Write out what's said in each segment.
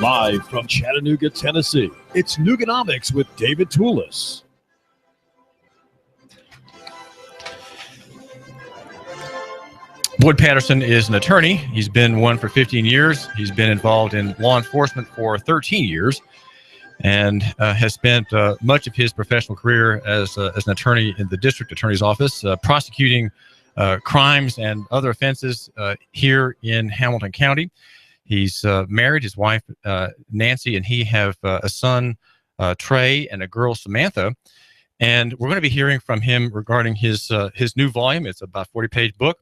Live from Chattanooga, Tennessee, it's Nooganomics with David Tulis. Boyd Patterson is an attorney. He's been one for 15 years. He's been involved in law enforcement for 13 years and has spent much of his professional career as an attorney in the district attorney's office, prosecuting crimes and other offenses here in Hamilton County. He's married. His wife, Nancy, and he have a son, Trey, and a girl, Samantha. And we're going to be hearing from him regarding his new volume. It's about a 40-page book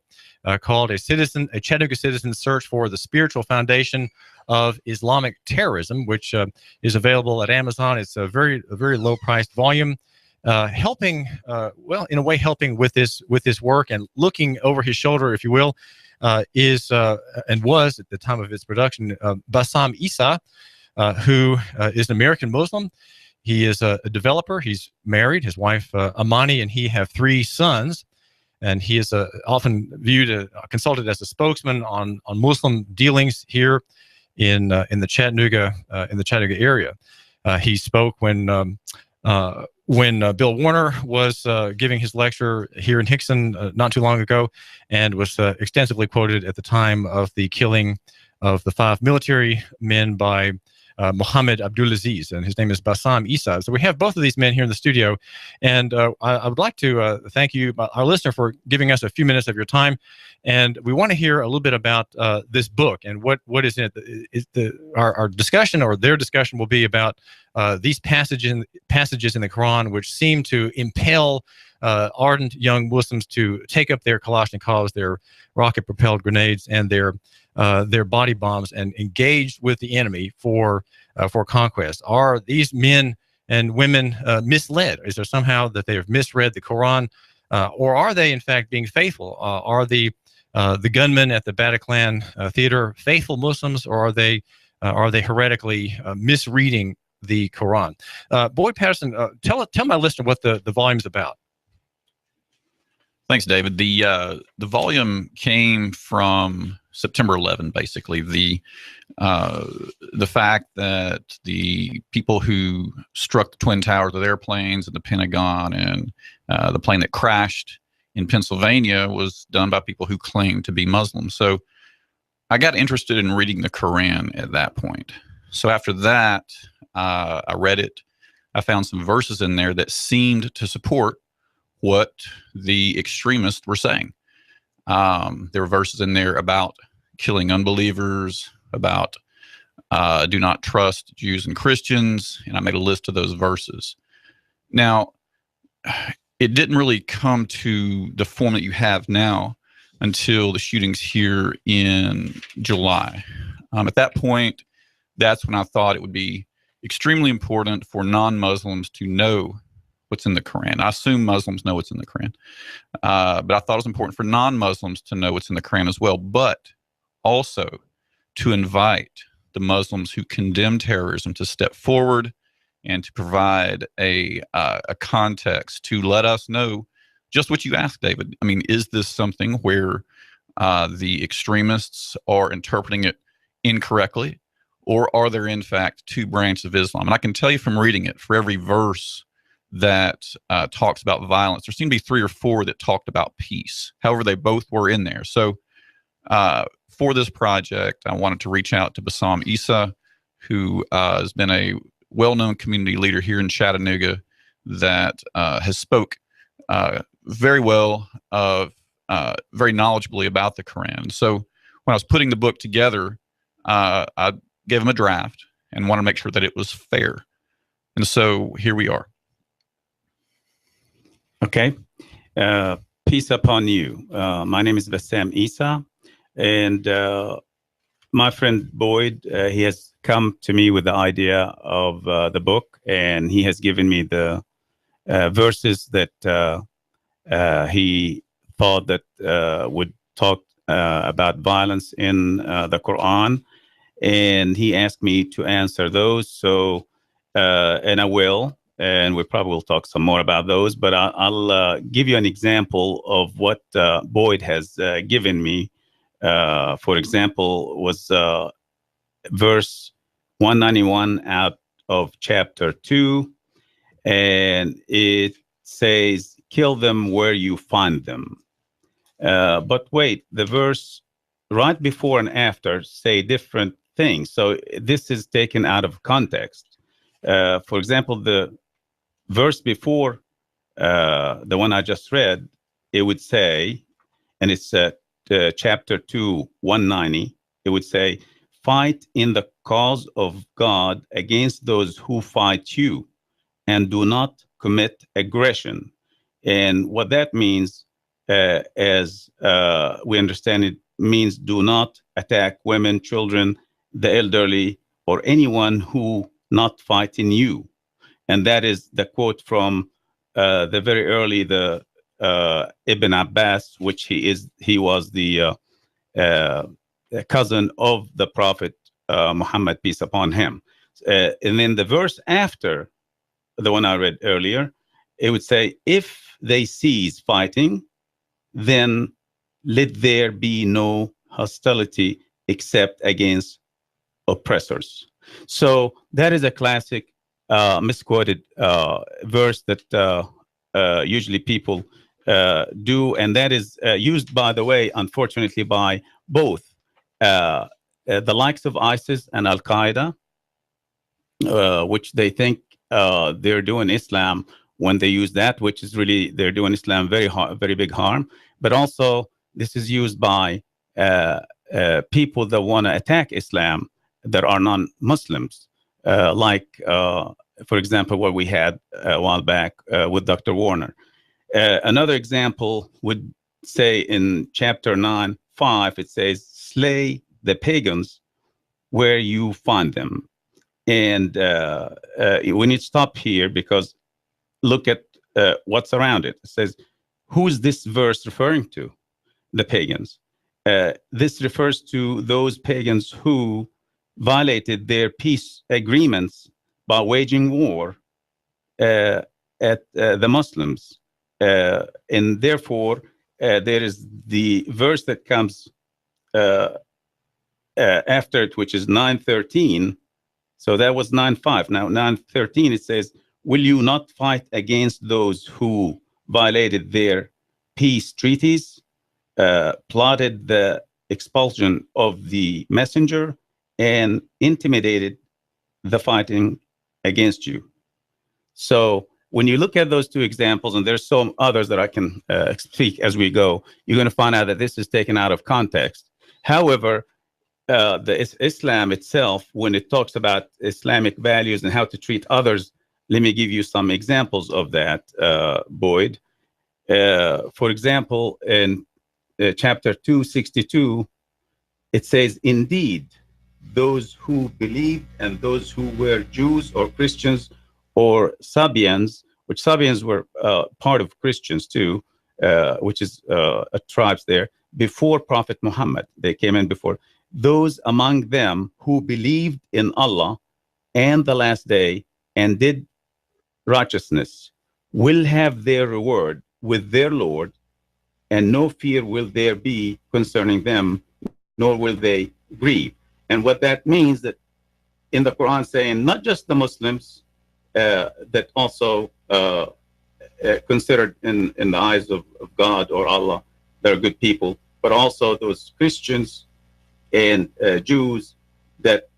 called A Chattanooga Citizen's Search for the Spiritual Foundation of Islamic Terrorism, which is available at Amazon. It's a very low-priced volume, helping with this work and looking over his shoulder, if you will, is and was at the time of its production Bassam Issa, who is an American Muslim. He is a developer. He's married. His wife Amani and he have 3 sons. And he is often viewed, consulted as a spokesman on Muslim dealings here in the Chattanooga area. He spoke when Bill Warner was giving his lecture here in Hickson not too long ago, and was extensively quoted at the time of the killing of the 5 military men by Mohammed Abdulaziz, and his name is Bassam Issa. So we have both of these men here in the studio, and I would like to thank you, our listener, for giving us a few minutes of your time. And we want to hear a little bit about this book and what is in it. Our discussion, or their discussion, will be about these passages in the Quran which seem to impel ardent young Muslims to take up their Kalashnikovs, their rocket-propelled grenades, and their body bombs, and engage with the enemy for conquest. Are these men and women misled? Is there somehow that they have misread the Quran, or are they in fact being faithful? Are the gunmen at the Bataclan theater faithful Muslims, or are they heretically misreading the Quran? Boyd Patterson, tell my listener what the volume's about. Thanks, David. The volume came from September 11, basically. The fact that the people who struck the Twin Towers with airplanes and the Pentagon and the plane that crashed in Pennsylvania was done by people who claimed to be Muslims. So I got interested in reading the Quran at that point. So after that, I read it. I found some verses in there that seemed to support what the extremists were saying. There were verses in there about killing unbelievers, about do not trust Jews and Christians, and I made a list of those verses. Now, it didn't really come to the form that you have now until the shootings here in July. At that point, that's when I thought it would be extremely important for non-Muslims to know what's in the Quran. I assume Muslims know what's in the Quran, but I thought it was important for non-Muslims to know what's in the Quran as well, but also to invite the Muslims who condemn terrorism to step forward and to provide a context to let us know just what you asked, David. I mean, is this something where the extremists are interpreting it incorrectly, or are there in fact 2 branches of Islam? And I can tell you from reading it, for every verse that talks about violence, there seemed to be 3 or 4 that talked about peace. However, they both were in there. So for this project, I wanted to reach out to Bassam Issa, who has been a well-known community leader here in Chattanooga that has spoke very well, very knowledgeably about the Quran. So when I was putting the book together, I gave him a draft and wanted to make sure that it was fair. And so here we are. Okay. Peace upon you. My name is Bassam Issa, and my friend Boyd, he has come to me with the idea of the book, and he has given me the verses that he thought that would talk about violence in the Quran, and he asked me to answer those. So, and I will. And we probably will talk some more about those, but I'll give you an example of what Boyd has given me For example, was verse 191 out of chapter 2, and it says, kill them where you find them. But wait, the verse right before and after say different things. So this is taken out of context. For example, the verse before the one I just read, it would say, and it's chapter 2, 190, it would say, fight in the cause of God against those who fight you, and do not commit aggression. And what that means, as we understand it, means do not attack women, children, the elderly, or anyone who not fighting you. And that is the quote from the very early, the Ibn Abbas, which he was the cousin of the Prophet Muhammad, peace upon him. And then the verse after the one I read earlier, it would say, if they cease fighting, then let there be no hostility except against oppressors. So that is a classic misquoted verse that usually people do, and that is used, by the way, unfortunately, by both the likes of ISIS and Al Qaeda, which they think they're doing Islam when they use that, which is really they're doing Islam very big harm. But also, this is used by people that want to attack Islam that are non-Muslims, like, for example, what we had a while back with Dr. Warner. Another example would say in chapter 9:5, it says, slay the pagans where you find them. And we need to stop here because look at what's around it. It says, who is this verse referring to? The pagans. This refers to those pagans who violated their peace agreements by waging war at the Muslims. And therefore, there is the verse that comes after it, which is 9:13. So that was 9:5. Now 9:13, it says, will you not fight against those who violated their peace treaties, plotted the expulsion of the messenger, and intimidated the fighting against you? So when you look at those two examples, and there's some others that I can speak as we go, you're going to find out that this is taken out of context. However, the Islam itself, when it talks about Islamic values and how to treat others, let me give you some examples of that, Boyd. For example, in chapter 262, it says, indeed, those who believed and those who were Jews or Christians or Sabians, which Sabians were part of Christians too, which is a tribes there, before Prophet Muhammad. They came in before. Those among them who believed in Allah and the last day and did righteousness will have their reward with their Lord, and no fear will there be concerning them, nor will they grieve. And what that means, that in the Quran saying not just the Muslims that also considered in the eyes of God or Allah, they're good people, but also those Christians and Jews that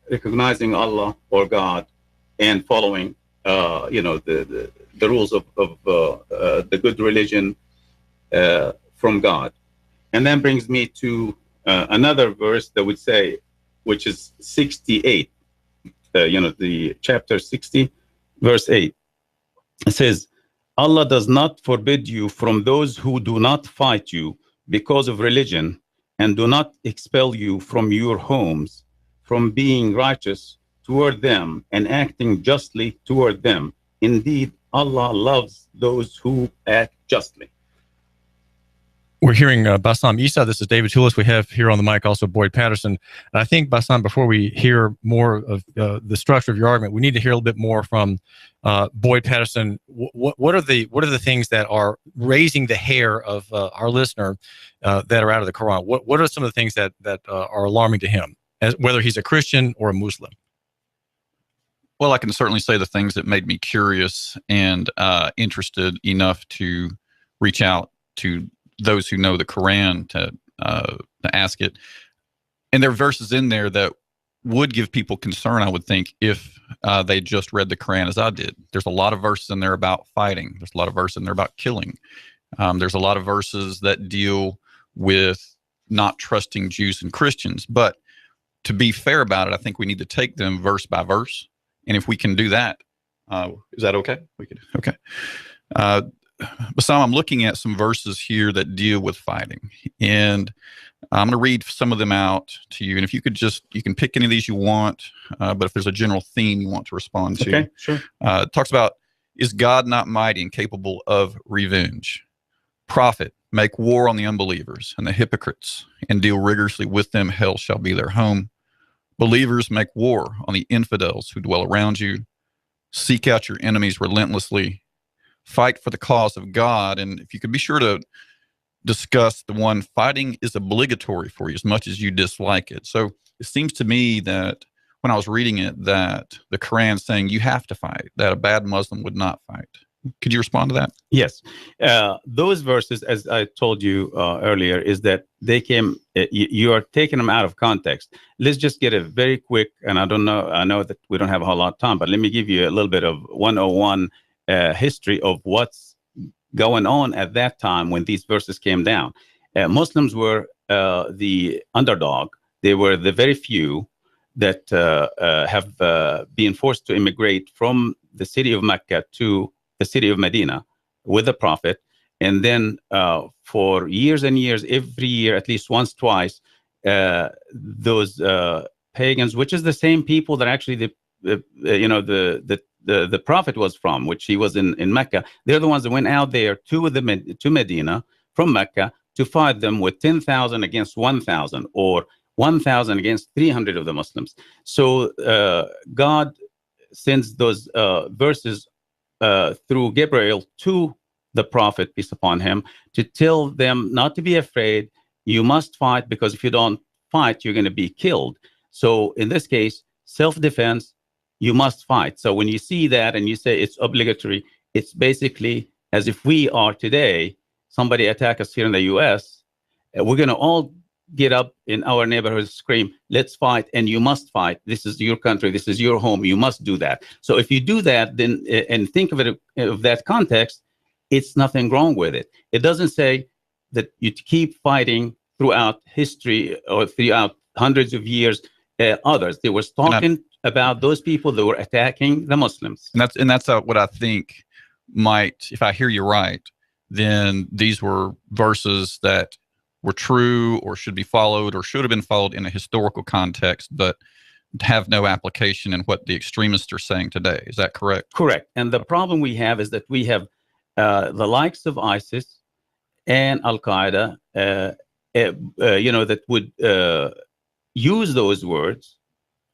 recognizing Allah or God and following the rules of the good religion from God. And that brings me to another verse that would say, which is 68, the chapter 60, verse 8. It says, Allah does not forbid you from those who do not fight you because of religion, and do not expel you from your homes, from being righteous toward them and acting justly toward them. Indeed, Allah loves those who act justly. We're hearing Bassam Issa. This is David Tulis. We have here on the mic also Boyd Patterson. And I think, Bassam, before we hear more of the structure of your argument, we need to hear a little bit more from Boyd Patterson. What are the things that are raising the hair of our listener that are out of the Quran? What are some of the things that are alarming to him, whether he's a Christian or a Muslim? Well, I can certainly say the things that made me curious and interested enough to reach out to those who know the Quran to ask it. And there are verses in there that would give people concern, I would think, if they just read the Quran as I did. There's a lot of verses in there about fighting. There's a lot of verses in there about killing. There's a lot of verses that deal with not trusting Jews and Christians. But to be fair about it, I think we need to take them verse by verse. And if we can do that, is that okay? We could. Okay. Bassam, I'm looking at some verses here that deal with fighting, and I'm going to read some of them out to you. And if you could you can pick any of these you want, but if there's a general theme you want to respond to. Okay, sure. It talks about, is God not mighty and capable of revenge? Prophet, make war on the unbelievers and the hypocrites and deal rigorously with them. Hell shall be their home. Believers, make war on the infidels who dwell around you. Seek out your enemies relentlessly. Fight for the cause of God. And if you could be sure to discuss the one, fighting is obligatory for you as much as you dislike it. So it seems to me that when I was reading it, that the Quran is saying you have to fight, that a bad Muslim would not fight. Could you respond to that? Yes. Those verses, as I told you earlier, is that they came, you are taking them out of context. Let's just get a very quick, and I know that we don't have a whole lot of time, but let me give you a little bit of 101 history of what's going on at that time when these verses came down. Muslims were the underdog. They were the very few that have been forced to immigrate from the city of Mecca to the city of Medina with the Prophet. And then for years and years, every year, at least once, twice, those pagans, which is the same people that actually the Prophet was from, which he was in Mecca, they're the ones that went out there to Medina from Mecca to fight them with 10,000 against 1,000 or 1,000 against 300 of the Muslims. So God sends those verses through Gabriel to the Prophet, peace upon him, to tell them not to be afraid. You must fight, because if you don't fight, you're going to be killed. So in this case, self-defense, you must fight. So when you see that and you say it's obligatory, it's basically as if we are today, somebody attack us here in the U.S., we're going to all get up in our neighborhood, scream, let's fight, and you must fight. This is your country. This is your home. You must do that. So if you do that, then and think of it of that context, it's nothing wrong with it. It doesn't say that you keep fighting throughout history or throughout hundreds of years. Others, they were talking about those people that were attacking the Muslims. And that's what I think might, if I hear you right, then these were verses that were true or should be followed or should have been followed in a historical context, but have no application in what the extremists are saying today. Is that correct? Correct. And the problem we have is that we have the likes of ISIS and Al-Qaeda, that would use those words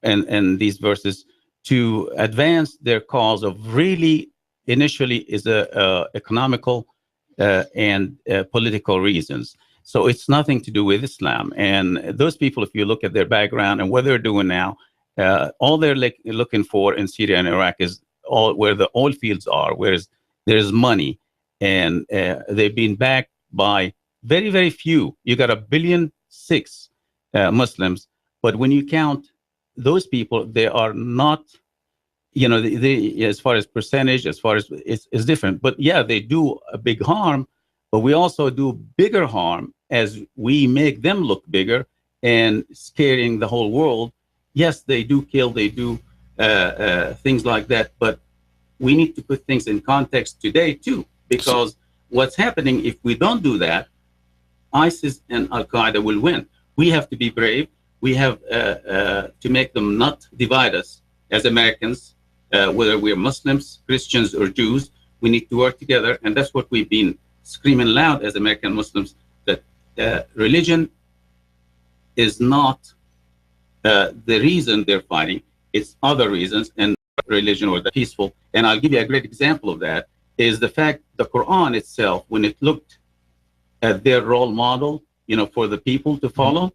and these verses to advance their cause of really initially is economical and political reasons. So it's nothing to do with Islam. And those people, if you look at their background and what they're doing now, all they're looking for in Syria and Iraq is all where the oil fields are, where there's money. And they've been backed by very, very few. You got 1.6 billion Muslims. But when you count those people, they are not, they, as far as percentage, as far as it's different. But yeah, they do a big harm, but we also do bigger harm as we make them look bigger and scaring the whole world. Yes, they do kill, they do things like that, but we need to put things in context today too, because what's happening if we don't do that, ISIS and Al-Qaeda will win. We have to be brave. We have to make them not divide us as Americans, whether we're Muslims, Christians, or Jews. We need to work together, and that's what we've been screaming loud as American Muslims, that religion is not the reason they're fighting. It's other reasons, and religion or the peaceful. And I'll give you a great example of that is the fact the Quran itself, when it looked at their role model, for the people to follow,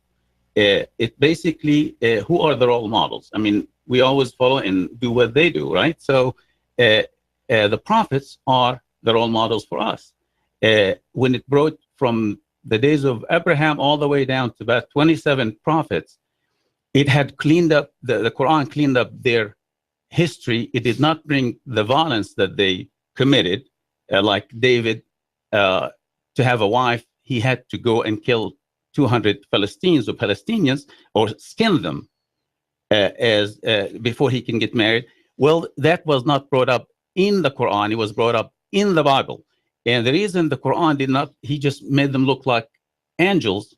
it basically, who are the role models? I mean, we always follow and do what they do, right? So the prophets are the role models for us. When it brought from the days of Abraham all the way down to about 27 prophets, it had cleaned up, the Quran cleaned up their history. It did not bring the violence that they committed, like David, to have a wife, he had to go and kill 200 Palestinians or skin them before he can get married. Well, that was not brought up in the Quran. It was brought up in the Bible. And the reason the Quran did not, he just made them look like angels,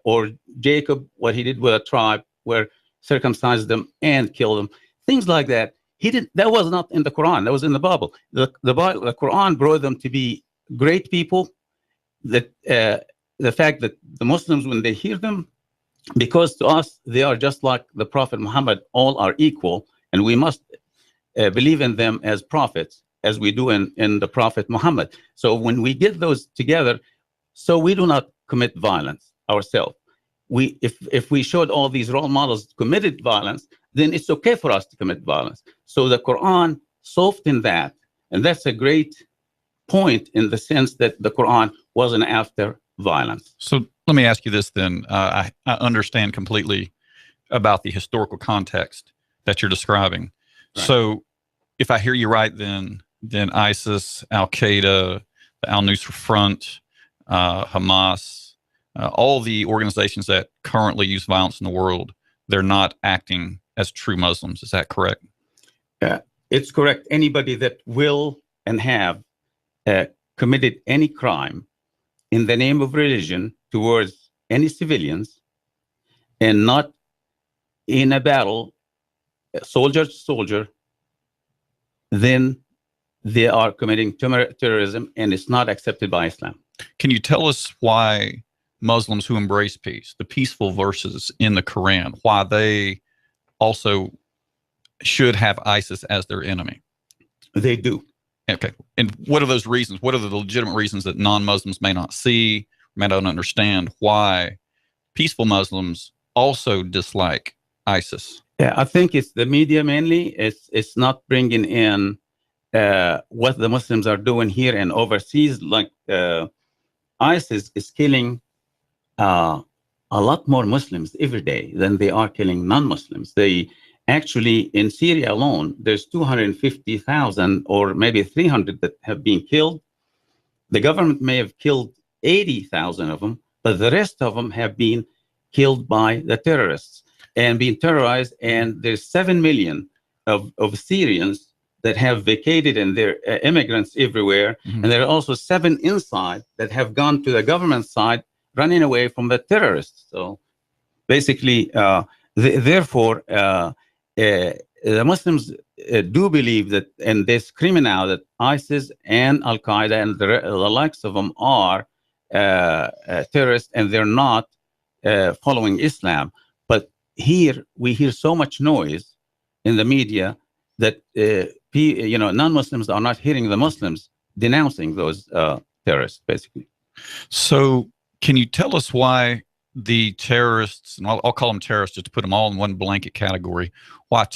or Jacob, what he did with a tribe where circumcised them and killed them, things like that. That was not in the Quran. That was in the Bible. The Quran brought them to be great people. That the fact that the Muslims, when they hear them, because to us they are just like the Prophet Muhammad, all are equal, and we must believe in them as prophets, as we do in the Prophet Muhammad. So when we get those together, so we do not commit violence ourselves. If we showed all these role models committed violence, then it's okay for us to commit violence. So the Quran softened that, and that's a great point in the sense that the Quran wasn't after violence. So let me ask you this then. I understand completely about the historical context that you're describing. Right. So if I hear you right, then ISIS, Al-Qaeda, the Al-Nusra Front, Hamas, all the organizations that currently use violence in the world, they're not acting as true Muslims. Is that correct? It's correct. Anybody that will and have committed any crime in the name of religion towards any civilians, and not in a battle, soldier to soldier, then they are committing terrorism, and it's not accepted by Islam. Can you tell us why Muslims who embrace peace, the peaceful verses in the Quran, why they also should have ISIS as their enemy? They do. Okay. And what are those reasons? What are the legitimate reasons that non-Muslims may not see, may not understand why peaceful Muslims also dislike ISIS? Yeah, I think it's the media mainly. It's not bringing in what the Muslims are doing here and overseas. Like ISIS is killing a lot more Muslims every day than they are killing non-Muslims. They actually, in Syria alone, there's 250,000 or maybe 300 that have been killed. The government may have killed 80,000 of them, but the rest of them have been killed by the terrorists and being terrorized. And there's 7 million of Syrians that have vacated, and they're immigrants everywhere. Mm-hmm. And there are also 7 inside that have gone to the government side, running away from the terrorists. So basically, therefore, the Muslims do believe that, and they scream out that ISIS and Al-Qaeda and the likes of them are terrorists, and they're not following Islam. But here we hear so much noise in the media that non-Muslims are not hearing the Muslims denouncing those terrorists, basically. So can you tell us why the terrorists, and I'll call them terrorists just to put them all in one blanket category, why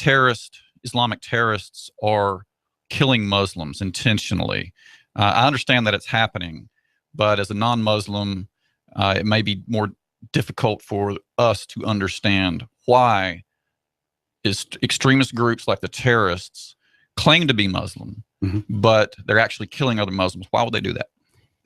Islamic terrorists are killing Muslims intentionally? I understand that it's happening, but as a non-Muslim, it may be more difficult for us to understand why extremist groups like the terrorists claim to be Muslim, mm-hmm. but they're actually killing other Muslims. Why would they do that?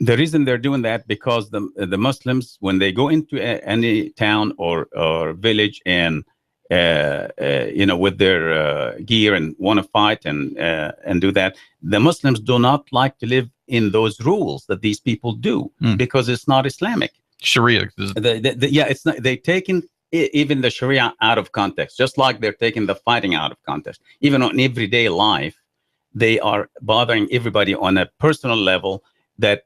The reason they're doing that, because the Muslims, when they go into any town or village and with their gear and want to fight and do that, the Muslims do not like to live in those rules that these people do, because it's not Islamic. Sharia. It's not. They're taking even the Sharia out of context, just like they're taking the fighting out of context. Even on everyday life, they are bothering everybody on a personal level that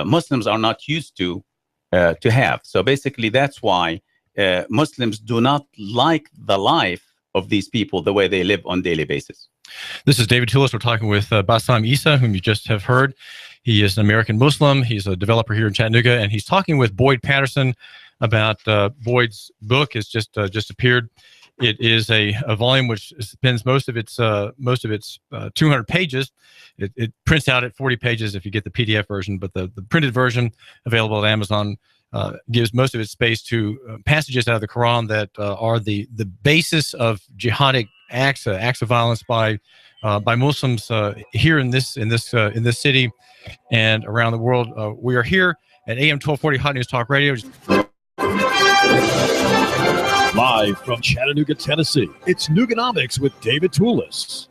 Muslims are not used to to have. So basically, that's why Muslims do not like the life of these people the way they live on a daily basis. This is David Tulis. We're talking with Bassam Issa, whom you just have heard. He is an American Muslim. He's a developer here in Chattanooga, and he's talking with Boyd Patterson about Boyd's book. It's just appeared. It is a volume which spends most of its 200 pages. It prints out at 40 pages if you get the PDF version, but the printed version available at Amazon gives most of its space to passages out of the Quran that are the basis of jihadic acts of violence by Muslims here in this city and around the world. We are here at AM 1240 Hot News Talk Radio. Live from Chattanooga, Tennessee, it's Nooganomics with David Tulis.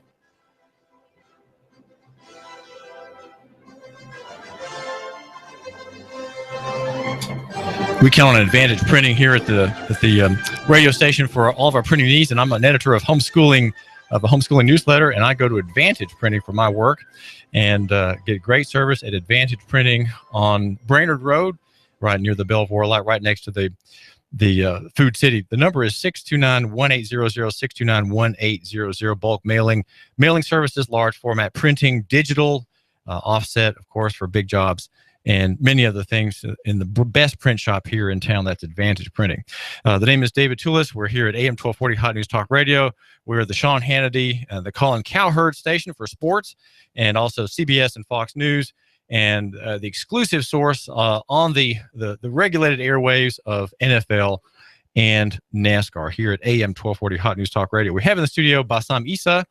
We count on Advantage Printing here at the radio station for all of our printing needs, and I'm an editor of a homeschooling newsletter, and I go to Advantage Printing for my work and get great service at Advantage Printing on Brainerd Road, right near the Belvoir Light, right next to the Food City. The number is 629-1800, 629-1800. Bulk mailing services, large format printing, digital, offset, of course, for big jobs, and many other things in the best print shop here in town. That's Advantage Printing. The name is David Tulis. We're here at AM 1240 Hot News Talk Radio. We're the Sean Hannity, the Colin Cowherd station for sports, and also CBS and Fox News, and the exclusive source on the regulated airwaves of NFL and NASCAR here at AM 1240 Hot News Talk Radio. We have in the studio Bassam Issa,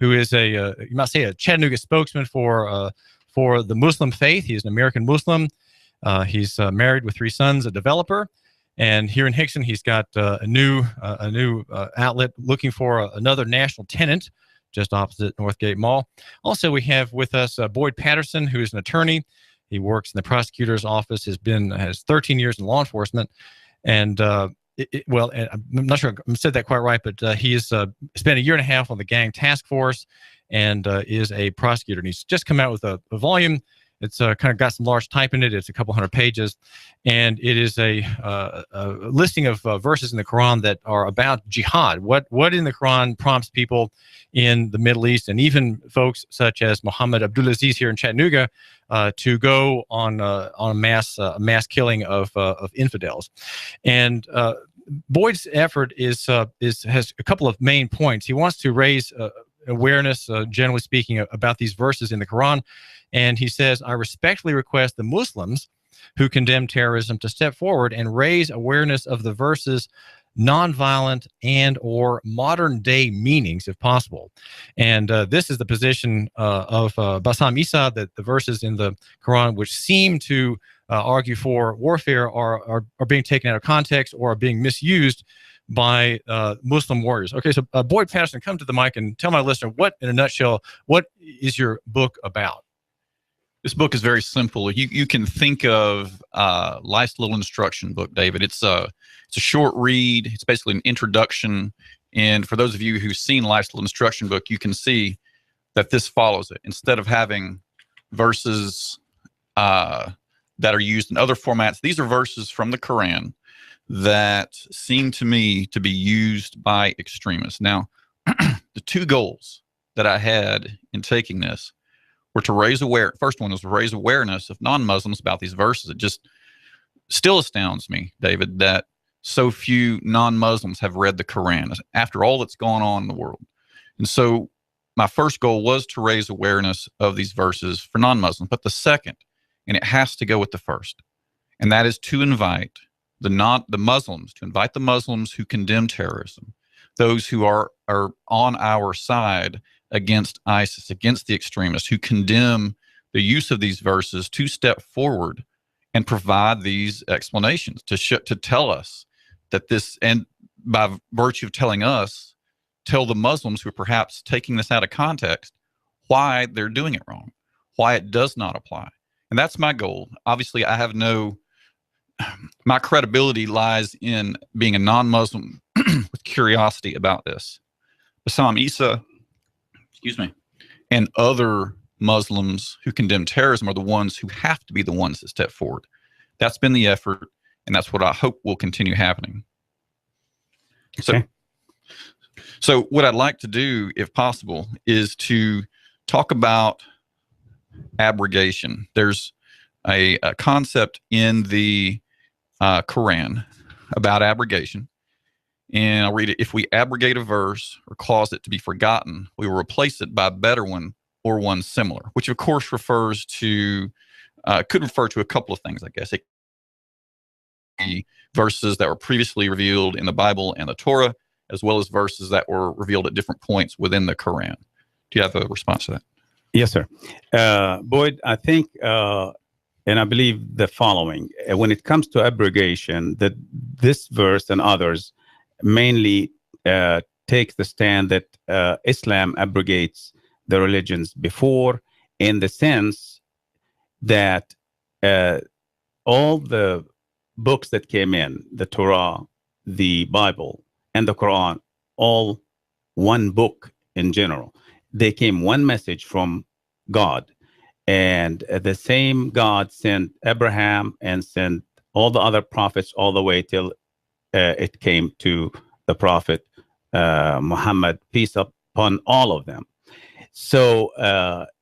who is you might say a Chattanooga spokesman for the Muslim faith. He's an American Muslim. He's married with 3 sons, a developer. And here in Hickson, he's got a new outlet looking for another national tenant just opposite Northgate Mall. Also, we have with us Boyd Patterson, who is an attorney. He works in the prosecutor's office, has 13 years in law enforcement. And and I'm not sure I said that quite right, but he has spent a year and a half on the gang task force and is a prosecutor. And he's just come out with a volume. It's kind of got some large type in it. It's a couple hundred pages, and it is a listing of verses in the Quran that are about jihad. What in the Quran prompts people in the Middle East, and even folks such as Muhammad Abdulaziz here in Chattanooga, to go on a mass killing of infidels. And Boyd's effort has a couple of main points. He wants to raise awareness, generally speaking, about these verses in the Quran. And he says, I respectfully request the Muslims who condemn terrorism to step forward and raise awareness of the verses' nonviolent and or modern day meanings, if possible. And this is the position of Bassam Issa, that the verses in the Quran which seem to argue for warfare are being taken out of context or are being misused by Muslim warriors. Okay, so Boyd Patterson, come to the mic and tell my listener, in a nutshell, what is your book about? This book is very simple. You can think of life's little instruction book, David. It's a short read. It's basically an introduction. And for those of you who've seen life's little instruction book, you can see that this follows it. Instead of having verses that are used in other formats, these are verses from the Quran that seem to me to be used by extremists. Now, the 2 goals that I had in taking this were to raise awareness. First one was to raise awareness of non-Muslims about these verses. It just still astounds me, David, that so few non-Muslims have read the Quran after all that's gone on in the world. And so my first goal was to raise awareness of these verses for non-Muslims. But the second, and it has to go with the first, and that is to invite the Muslims who condemn terrorism, those who are on our side against ISIS, against the extremists, who condemn the use of these verses, to step forward and provide these explanations, to tell us that this, and by virtue of telling us, tell the Muslims who are perhaps taking this out of context why they're doing it wrong, why it does not apply. And that's my goal. Obviously, my credibility lies in being a non-Muslim with curiosity about this. Bassam Issa, and other Muslims who condemn terrorism are the ones who have to be the ones that step forward. That's been the effort. And that's what I hope will continue happening. Okay. So what I'd like to do, if possible, is to talk about abrogation. There's a concept in the Quran about abrogation. And I'll read it. If we abrogate a verse or cause it to be forgotten, we will replace it by a better one or one similar, which of course refers to, could refer to a couple of things, I guess. It could be verses that were previously revealed in the Bible and the Torah, as well as verses that were revealed at different points within the Quran. Do you have a response to that? Yes, sir. Boyd, I think, and I believe the following. When it comes to abrogation, that this verse and others mainly takes the stand that Islam abrogates the religions before, in the sense that all the books that came in, the Torah, the Bible, and the Quran, all one book in general. They came one message from God. And the same God sent Abraham and sent all the other prophets all the way till it came to the prophet Muhammad, peace upon all of them. So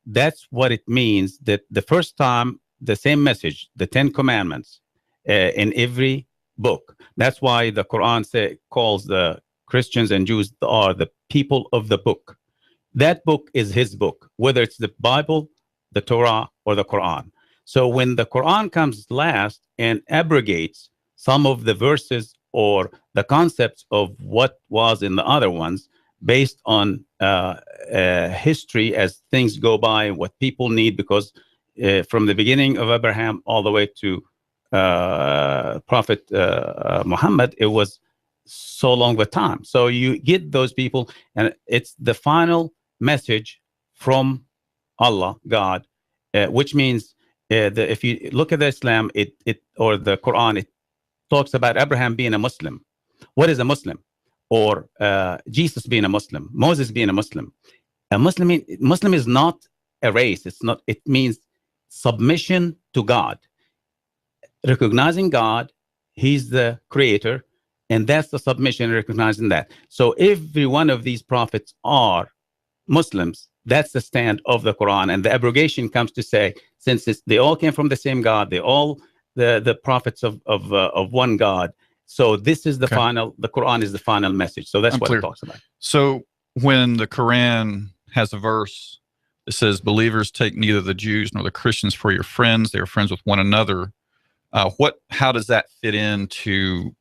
that's what it means, that the first time, the same message, the 10 commandments in every book. That's why the Quran calls the Christians and Jews are the people of the book. That book is his book, whether it's the Bible, the Torah, or the Quran. So when the Quran comes last and abrogates some of the verses or the concepts of what was in the other ones, based on history as things go by, what people need, because from the beginning of Abraham all the way to Prophet Muhammad, it was so long the time. So you get those people, and it's the final message from Allah, God, which means that if you look at the Islam, or the Quran, it talks about Abraham being a Muslim. What is a Muslim? Or Jesus being a Muslim, Moses being a Muslim. A Muslim is not a race. It's not. It means submission to God, recognizing God. He's the creator, and that's the submission, recognizing that. So every one of these prophets are Muslims. That's the stand of the Quran, and the abrogation comes to say, since they all came from the same God, they all the prophets of one God. So this is the final. The Quran is the final message. So that's what it talks about. So when the Quran has a verse that says, "Believers take neither the Jews nor the Christians for your friends; they are friends with one another," how does that fit into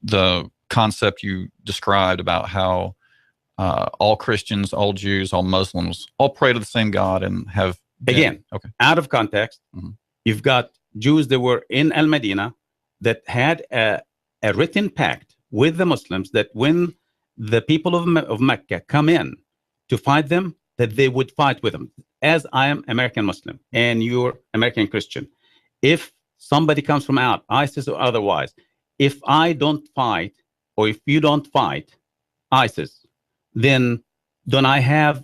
the concept you described about how all Christians, all Jews, all Muslims all pray to the same God and have again out of context? Mm-hmm. You've got Jews that were in Al-Madinah that had a written pact with the Muslims that when the people of Mecca come in to fight them, that they would fight with them. As I am American Muslim and you're American Christian, if somebody comes from out ISIS or otherwise, if I don't fight, or if you don't fight ISIS, then don't I have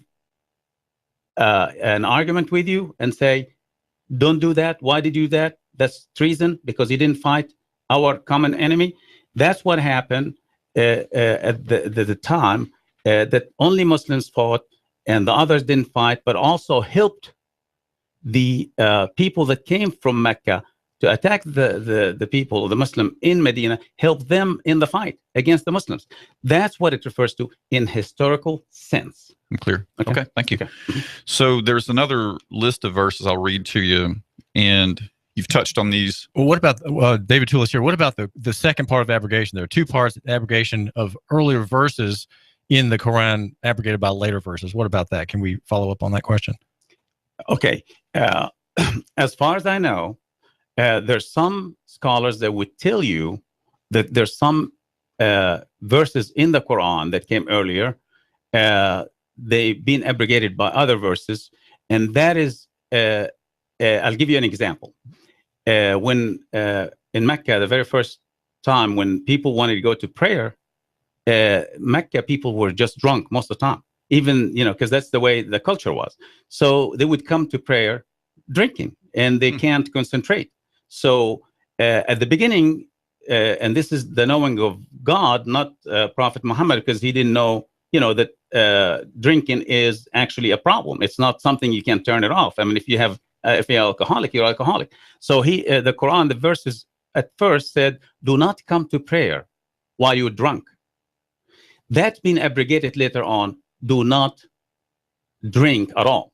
an argument with you and say, don't do that? Why did you do that? That's treason because you didn't fight our common enemy. That's what happened at the time that only Muslims fought and the others didn't fight, but also helped the people that came from Mecca to attack the people, the Muslim in Medina, help them in the fight against the Muslims. That's what it refers to in historical sense. I'm clear. Okay, thank you. Okay. So there's another list of verses I'll read to you, and you've touched on these. Well, what about David Tulis here? What about the second part of abrogation? There are two parts: abrogation of earlier verses in the Quran, abrogated by later verses. What about that? Can we follow up on that question? Okay. As far as I know, there's some scholars that would tell you that there's some verses in the Quran that came earlier. They've been abrogated by other verses, and that is, I'll give you an example. When in Mecca, the very first time when people wanted to go to prayer, Mecca people were just drunk most of the time, even, because that's the way the culture was. So they would come to prayer drinking, and they can't concentrate. So at the beginning, and this is the knowing of God, not Prophet Muhammad, because he didn't know, that drinking is actually a problem. It's not something you can turn it off. I mean, if you're alcoholic, you're alcoholic. So the Quran, the verses at first said, "Do not come to prayer while you're drunk." That's been abrogated later on. Do not drink at all.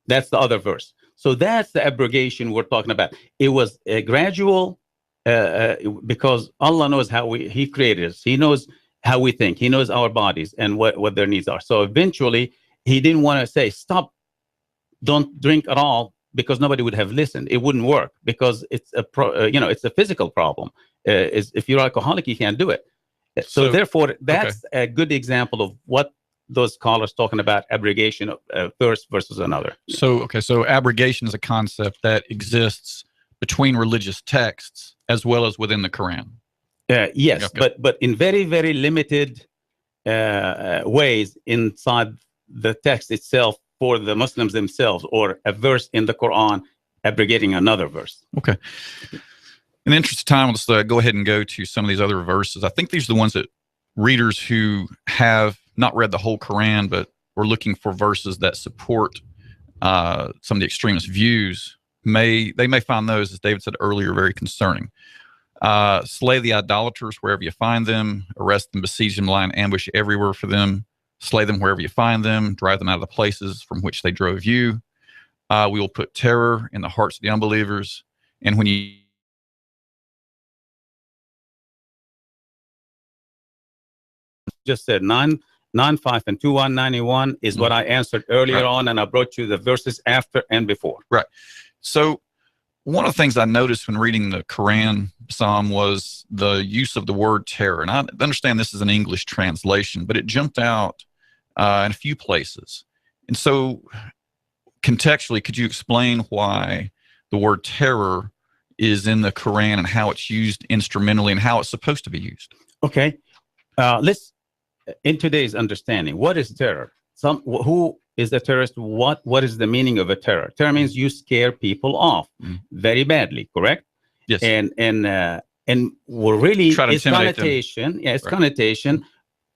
That's the other verse. So that's the abrogation we're talking about. It was a gradual, because Allah knows how He created us. He knows how we think. He knows our bodies and what their needs are. So eventually, He didn't want to say, "Stop, don't drink at all," because nobody would have listened. It wouldn't work, because it's it's a physical problem. If you're alcoholic, you can't do it. So therefore, that's a good example of what those scholars talking about abrogation of a verse versus another. So abrogation is a concept that exists between religious texts as well as within the Quran. Yes, but in very, very limited ways inside the text itself for the Muslims themselves, or a verse in the Quran abrogating another verse. Okay. In the interest of time, let's go ahead and go to some of these other verses. I think these are the ones that readers who have not read the whole Quran, but were looking for verses that support some of the extremist views, may find those, as David said earlier, very concerning. Slay the idolaters wherever you find them, arrest them, besiege them, lie in ambush everywhere for them, slay them wherever you find them, drive them out of the places from which they drove you. We will put terror in the hearts of the unbelievers. And when you just said 9, 5, and 2, 1, 91 is what I answered earlier on, and I brought you the verses after and before. Right. So one of the things I noticed when reading the Quran Psalm was the use of the word terror. And I understand this is an English translation, but it jumped out in a few places. And so contextually, could you explain why the word terror is in the Quran and how it's used instrumentally and how it's supposed to be used? Okay. Let's, in today's understanding, what is terror? Who is a terrorist? What is the meaning of a terror? Terror means you scare people off very badly, correct? Yes. And we're really, it's connotation. Yeah, it's connotation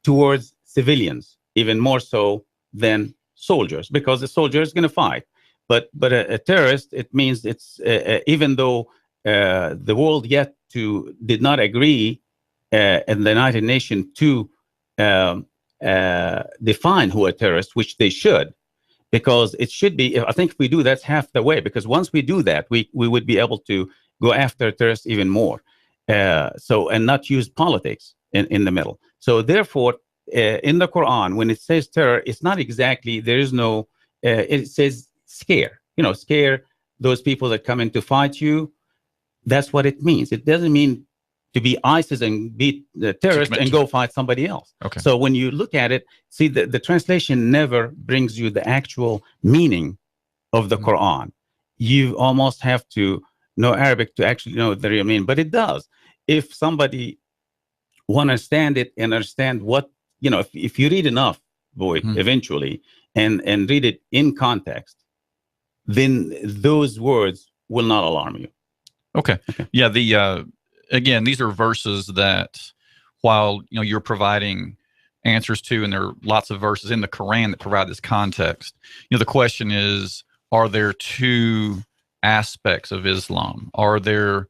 towards civilians, even more so than soldiers, because the soldier is going to fight. But a terrorist, it means it's even though the world yet did not agree in the United Nations to define who a terrorist, which they should, because it should be. I think if we do, that's half the way. Because once we do that, we would be able to go after terrorists even more. And not use politics in the middle. So therefore, in the Quran, when it says terror, it's not exactly. There is no. It says scare. Scare those people that come in to fight you. That's what it means. It doesn't mean to be ISIS and be the terrorist and go fight somebody else. Okay. So when you look at it, see the translation never brings you the actual meaning of the Quran. You almost have to know Arabic to actually know the real meaning, but it does. If somebody want to understand it and understand what, if you read enough, Boyd, eventually, and read it in context, then those words will not alarm you. Okay. Yeah. Again, these are verses that, while you're providing answers to, and there are lots of verses in the Quran that provide this context. The question is, are there two aspects of Islam? Are there,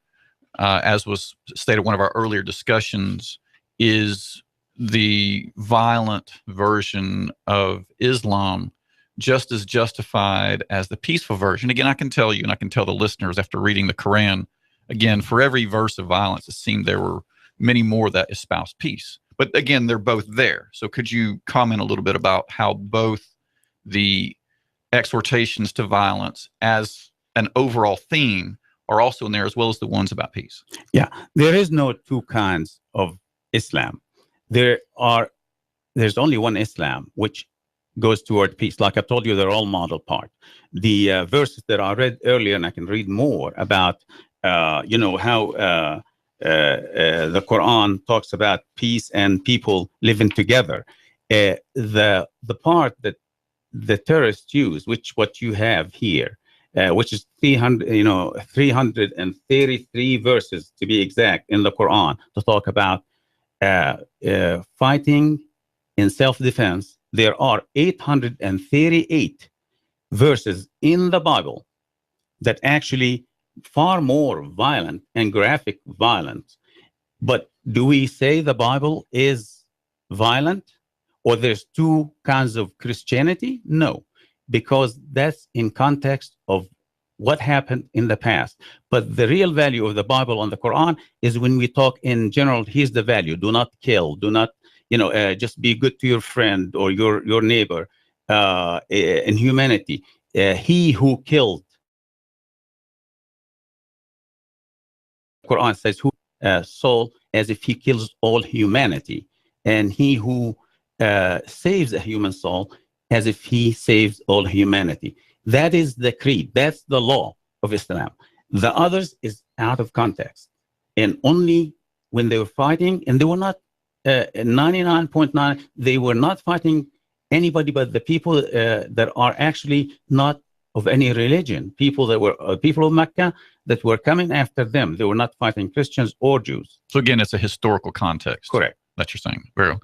as was stated in one of our earlier discussions, is the violent version of Islam just as justified as the peaceful version? Again, I can tell you, and I can tell the listeners after reading the Quran, again, for every verse of violence, it seemed there were many more that espoused peace. But again, they're both there. So could you comment a little bit about how both the exhortations to violence as an overall theme are also in there, as well as the ones about peace? Yeah, there is no two kinds of Islam. There's only one Islam, which goes toward peace. Like I told you, they're all model part. The verses that I read earlier, and I can read more about, how the Quran talks about peace and people living together. The part that the terrorists use, which what you have here, which is 333 verses to be exact in the Quran to talk about fighting in self-defense. There are 838 verses in the Bible that actually far more violent and graphic violence. But do we say the Bible is violent, or there's two kinds of Christianity? No, because that's in context of what happened in the past. But the real value of the Bible and the Quran is when we talk in general. Here's the value: do not kill, do not, just be good to your friend or your neighbor. In humanity, he who killed, Quran says, who soul as if he kills all humanity, and he who saves a human soul as if he saves all humanity. That is the creed. That's the law of Islam. The others is out of context, and only when they were fighting, and they were not 99.9. They were not fighting anybody but the people that are actually not of any religion. People that were people of Mecca that were coming after them. They were not fighting Christians or Jews. So again, it's a historical context. Correct. That you're saying. Very well.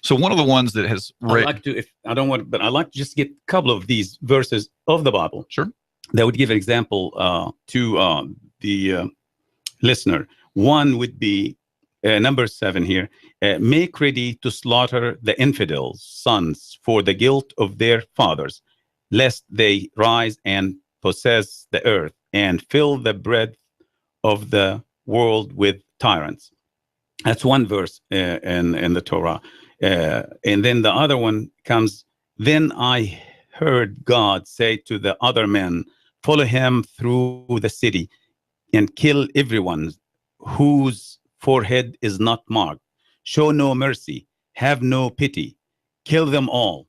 So one of the ones that has I'd like to, if I don't want, but I'd like to just get a couple of these verses of the Bible. Sure. That would give an example to the listener. One would be number 7 here. Make ready to slaughter the infidels' sons for the guilt of their fathers, lest they rise and possess the earth and fill the breadth of the world with tyrants. That's one verse in the Torah. And then the other one comes, then I heard God say to the other men, follow him through the city and kill everyone whose forehead is not marked. Show no mercy, have no pity. Kill them all,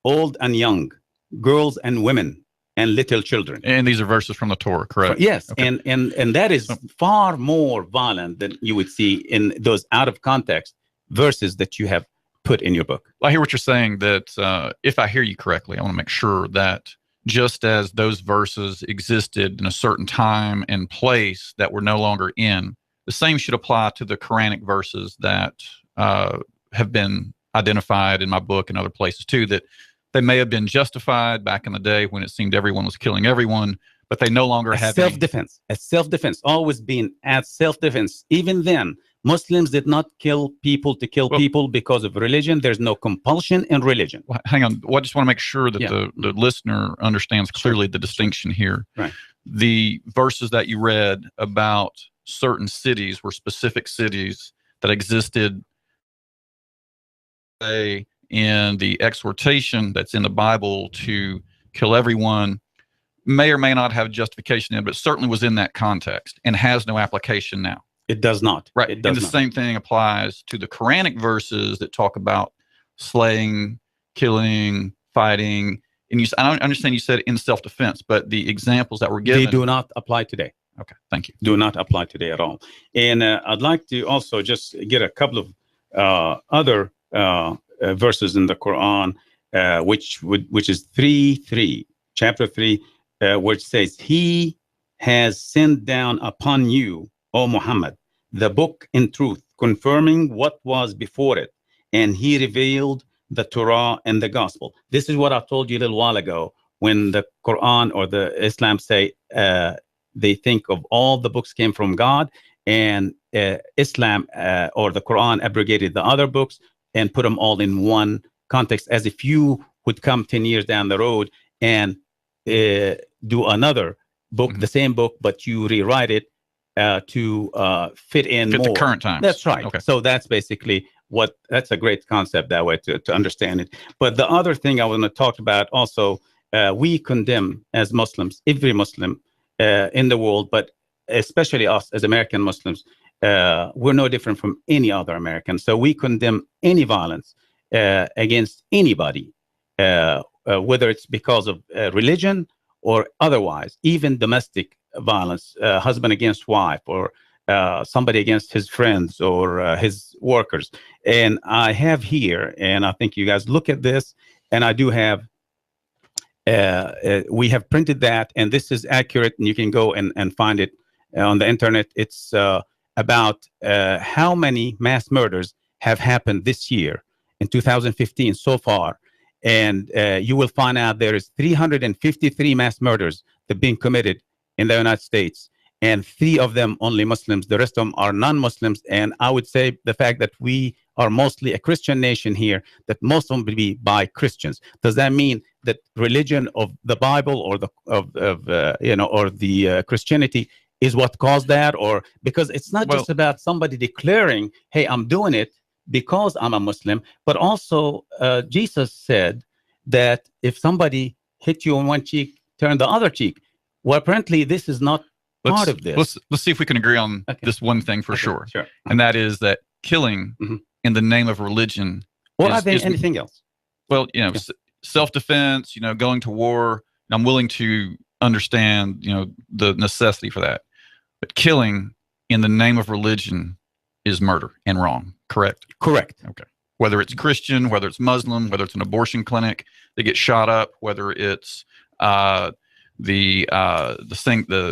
old and young, girls and women, and little children. And these are verses from the Torah, correct? Yes, okay. and that is far more violent than you would see in those out of context verses that you have put in your book. I hear what you're saying, that if I hear you correctly, I want to make sure that just as those verses existed in a certain time and place that were no longer in, the same should apply to the Quranic verses that have been identified in my book and other places too, that they may have been justified back in the day when it seemed everyone was killing everyone, but they no longer have self-defense. As self-defense, always been as self-defense. Even then, Muslims did not kill people to kill people because of religion. There's no compulsion in religion. Well, hang on. Well, I just want to make sure that the listener understands clearly the distinction here. Right. The verses that you read about certain cities were specific cities that existed in the exhortation that's in the Bible to kill everyone may or may not have justification in, but certainly was in that context and has no application now. It does not. Right. It does and the same thing applies to the Quranic verses that talk about slaying, killing, fighting. And I understand you said in self-defense, but the examples that were given. They do not apply today. Okay. Thank you. Do not apply today at all. And I'd like to also just get a couple of other verses in the Quran, which is 3:3, chapter 3, which says, he has sent down upon you, O Muhammad, the book in truth, confirming what was before it, and he revealed the Torah and the gospel. This is what I told you a little while ago, when the Quran or the Islam say they think of all the books came from God, and Islam or the Quran abrogated the other books and put them all in one context, as if you would come 10 years down the road and do another book, the same book, but you rewrite it to fit more. The current times. That's right. Okay. So that's basically that's a great concept that way to understand it. But the other thing I want to talk about also, we condemn as Muslims, every Muslim in the world, but especially us as American Muslims, we're no different from any other American. So we condemn any violence against anybody, whether it's because of religion or otherwise, even domestic violence, husband against wife, or somebody against his friends or his workers. And I have here, and I think you guys look at this, and I do have We have printed that, and this is accurate, and you can go and find it on the internet. It's about how many mass murders have happened this year in 2015 so far. And you will find out there is 353 mass murders that are being committed in the United States, and 3 of them only Muslims. The rest of them are non-Muslims. And I would say the fact that we are mostly a Christian nation here, that most of them will be by Christians. Does that mean that religion of the Bible or the Christianity is what caused that? Or because it's not just about somebody declaring, hey, I'm doing it because I'm a Muslim, but also Jesus said that if somebody hit you on one cheek, turn the other cheek. Well, apparently this is not part of this. Let's see if we can agree on this one thing for sure. And that is that killing in the name of religion. Or anything else. Well, self-defense, going to war. I'm willing to understand, the necessity for that. But killing in the name of religion is murder and wrong. Correct? Correct. Okay. Whether it's Christian, whether it's Muslim, whether it's an abortion clinic that gets shot up, whether it's the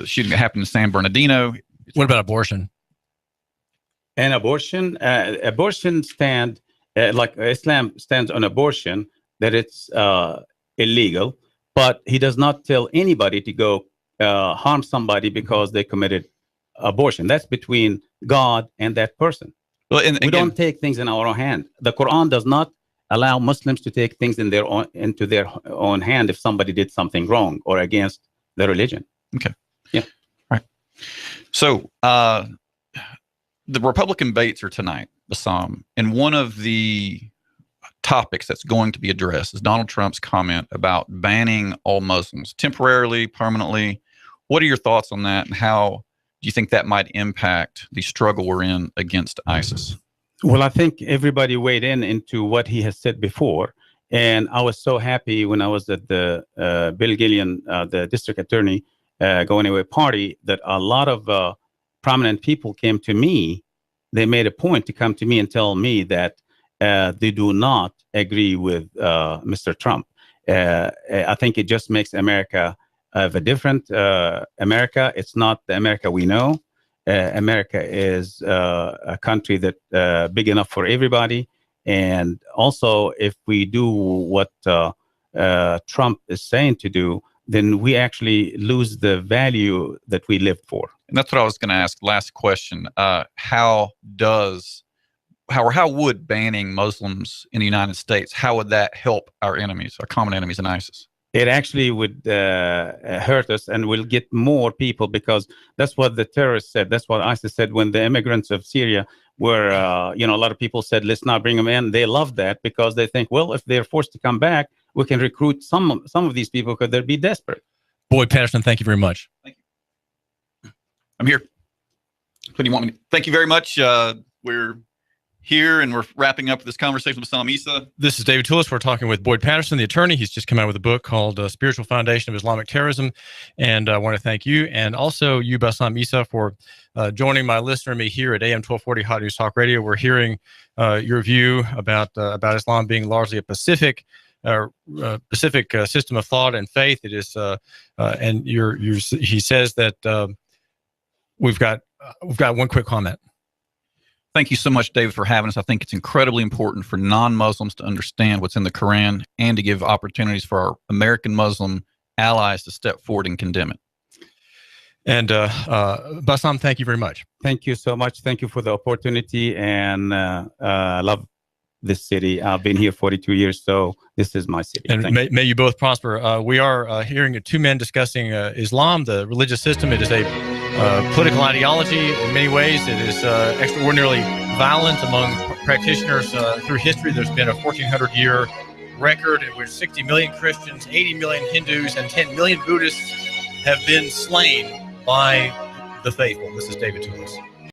shooting that happened in San Bernardino. What about abortion? And abortion stand like Islam stands on abortion, that it's illegal, but he does not tell anybody to go harm somebody because they committed abortion. That's between God and that person. Well, we don't take things in our own hand. The Quran does not allow Muslims to take things into their own hand if somebody did something wrong or against the religion. Okay. Yeah. Right. So the Republican debates are tonight, Bassam, and one of the topics that's going to be addressed is Donald Trump's comment about banning all Muslims temporarily, permanently. What are your thoughts on that, and how do you think that might impact the struggle we're in against ISIS? Well, I think everybody weighed into what he has said before. And I was so happy when I was at the Bill Gillian, the district attorney, going away party, that a lot of prominent people came to me. They made a point to come to me and tell me that they do not agree with Mr. Trump. I think it just makes America of a different America. It's not the America we know. America is a country that big enough for everybody. And also, if we do what Trump is saying to do, then we actually lose the value that we lived for. And that's what I was going to ask. Last question. How would banning Muslims in the United States, how would that help our enemies, our common enemies in ISIS? It actually would hurt us, and we'll get more people, because that's what the terrorists said. That's what ISIS said when the immigrants of Syria were, a lot of people said, let's not bring them in. They love that because they think, well, if they're forced to come back, we can recruit some of these people because they'll be desperate. Boyd Patterson, thank you very much. Thank you. I'm here. What do you want me to? Thank you very much. We're here, and we're wrapping up this conversation with Bassam Issa. This is David Tulis. We're talking with Boyd Patterson, the attorney. He's just come out with a book called Spiritual Foundation of Islamic Terrorism. And I want to thank you, and also you, Bassam Issa, for joining my listener and me here at AM 1240 Hot News Talk Radio. We're hearing your view about Islam being largely a Pacific system of thought and faith. It is, and he says that we've got one quick comment. Thank you so much, David, for having us. I think it's incredibly important for non-Muslims to understand what's in the Quran and to give opportunities for our American Muslim allies to step forward and condemn it. And Bassam, thank you very much. Thank you so much. Thank you for the opportunity. And I love this city. I've been here 42 years, so this is my city. And may you both prosper. We are hearing two men discussing Islam, the religious system. It is a political ideology in many ways. It is extraordinarily violent among practitioners through history. There's been a 1,400-year record in which 60 million Christians, 80 million Hindus, and 10 million Buddhists have been slain by the faithful. This is David Tulis.